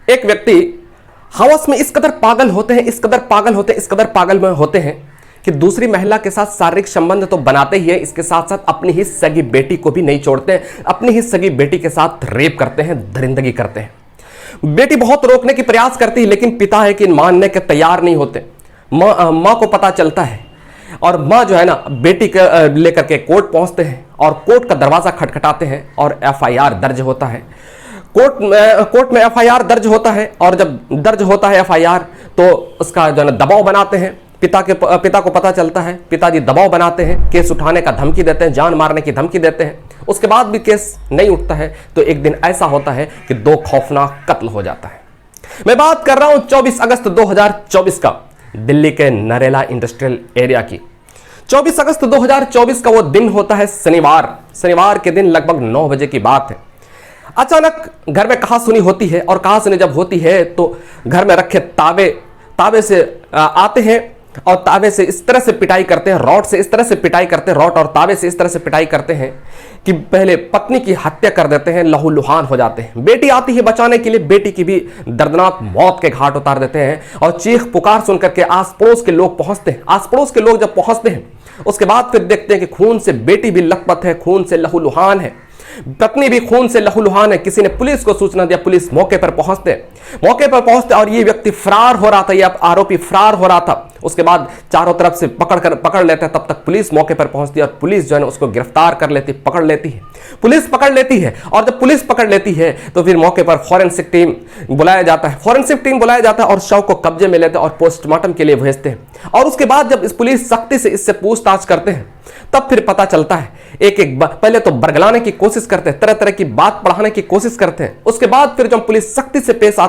एक व्यक्ति हवस में इस कदर पागल होते हैं, इस कदर पागल होते हैं, इस कदर पागल में होते हैं कि दूसरी महिला के साथ शारीरिक संबंध तो बनाते ही है, इसके साथ साथ अपनी ही सगी बेटी को भी नहीं छोड़ते हैं, अपनी ही सगी बेटी के साथ रेप करते हैं, दरिंदगी करते हैं। बेटी बहुत रोकने की प्रयास करती है, लेकिन पिता है कि मानने के तैयार नहीं होते। माँ को पता चलता है और माँ जो है ना बेटी के लेकर के कोर्ट पहुंचते हैं और कोर्ट का दरवाजा खटखटाते हैं और एफआईआर दर्ज होता है। कोर्ट में एफआईआर दर्ज होता है और जब दर्ज होता है एफआईआर तो उसका जो है ना दबाव बनाते हैं। पिता को पता चलता है, पिताजी दबाव बनाते हैं, केस उठाने का धमकी देते हैं, जान मारने की धमकी देते हैं। उसके बाद भी केस नहीं उठता है तो एक दिन ऐसा होता है कि 2 खौफनाक कत्ल हो जाता है। मैं बात कर रहा हूं 24 अगस्त 2024 का, दिल्ली के नरेला इंडस्ट्रियल एरिया की। 24 अगस्त 2024 का वो दिन होता है शनिवार के दिन लगभग 9 बजे की बात है। अचानक घर में कहासुनी होती है और कहासुनी जब होती है तो घर में रखे तावे से आते हैं और तावे से इस तरह से पिटाई करते हैं, रॉड से इस तरह से पिटाई करते हैं, रॉड और तावे से इस तरह से पिटाई करते हैं कि पहले पत्नी की हत्या कर देते हैं, लहूलुहान हो जाते हैं। बेटी आती है बचाने के लिए, बेटी की भी दर्दनाक मौत के घाट उतार देते हैं और चीख पुकार सुनकर के आस पड़ोस के लोग पहुंचते हैं। आस पड़ोस के लोग जब पहुंचते हैं उसके बाद फिर देखते हैं कि खून से बेटी भी लथपथ है, खून से लहूलुहान है, पत्नी भी खून से लहूलुहान है। किसी ने पुलिस को सूचना दिया, पुलिस मौके पर पहुंचते और ये व्यक्ति फरार हो रहा था, ये आरोपी फरार हो रहा था। उसके बाद चारों तरफ से पकड़ लेते हैं, तब तक पुलिस मौके पर पहुंचती है और पुलिस जो है उसको गिरफ्तार कर लेती, पकड़ लेती है। पुलिस पकड़ लेती है और जब पुलिस पकड़ लेती है तो फिर मौके पर फॉरेंसिक टीम बुलाया जाता है और शव को कब्जे में लेते हैं और पोस्टमार्टम के लिए भेजते हैं। और उसके बाद जब इस पुलिस सख्ती से इससे पूछताछ करते हैं तब फिर पता चलता है, पहले तो बरगलाने की कोशिश करते हैं, तरह तरह की बात पढ़ाने की कोशिश करते हैं। उसके बाद फिर जब पुलिस सख्ती से पेश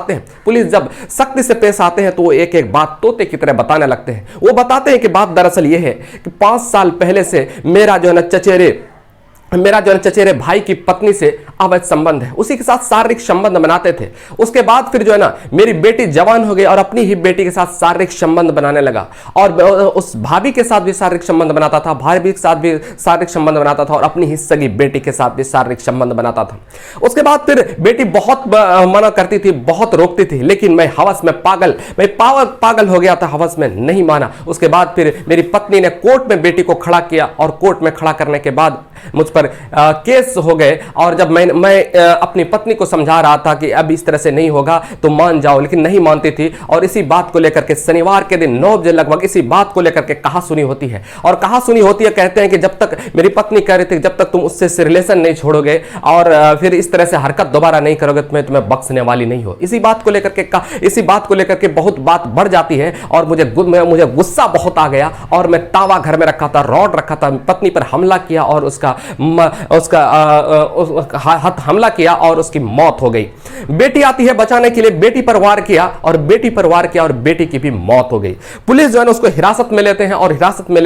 आते हैं तो वो एक एक बात तोते की तरह बताने लगते हैं। वो बताते हैं कि बात दरअसल ये है कि 5 साल पहले से मेरा जो है ना चचेरे भाई की पत्नी से अवैध संबंध है, उसी के साथ शारीरिक संबंध बनाते थे। उसके बाद फिर जो है ना मेरी बेटी जवान हो गई और अपनी ही बेटी के साथ शारीरिक संबंध बनाने लगा और उस भाभी के साथ भी शारीरिक संबंध बनाता था, भाभी के साथ भी शारीरिक संबंध बनाता था और अपनी ही सगी बेटी के साथ भी शारीरिक संबंध बनाता था। उसके बाद फिर बेटी बहुत मना करती थी, बहुत रोकती थी, लेकिन मैं हवस में पागल हो गया था, हवस में नहीं माना। उसके बाद फिर मेरी पत्नी ने कोर्ट में बेटी को खड़ा किया और कोर्ट में खड़ा करने के बाद मुझ पर केस हो गए। और जब मैं अपनी पत्नी को समझा रहा था कि अब इस तरह से नहीं होगा तो मान जाओ, लेकिन नहीं मानती थी। और इसी बात को लेकर के शनिवार के दिन 9 बजे लगभग इसी बात को लेकर के कहासुनी होती है और कहासुनी होती है। कहते हैं कि जब तक मेरी पत्नी कह रही थी जब तक तुम उससे रिलेशन नहीं छोड़ोगे और फिर इस तरह से हरकत दोबारा नहीं करोगे तो मैं तुम्हें बख्शने वाली नहीं हो। इसी बात को लेकर के बहुत बात बढ़ जाती है और मुझे गुस्सा बहुत आ गया और मैं तावा घर में रखा था, रॉड रखा था, पत्नी पर हमला किया और उसका हमला किया और उसकी मौत हो गई। बेटी आती है बचाने के लिए, बेटी पर वार किया और बेटी की भी मौत हो गई। पुलिस जो है उसको हिरासत में लेते हैं और हिरासत में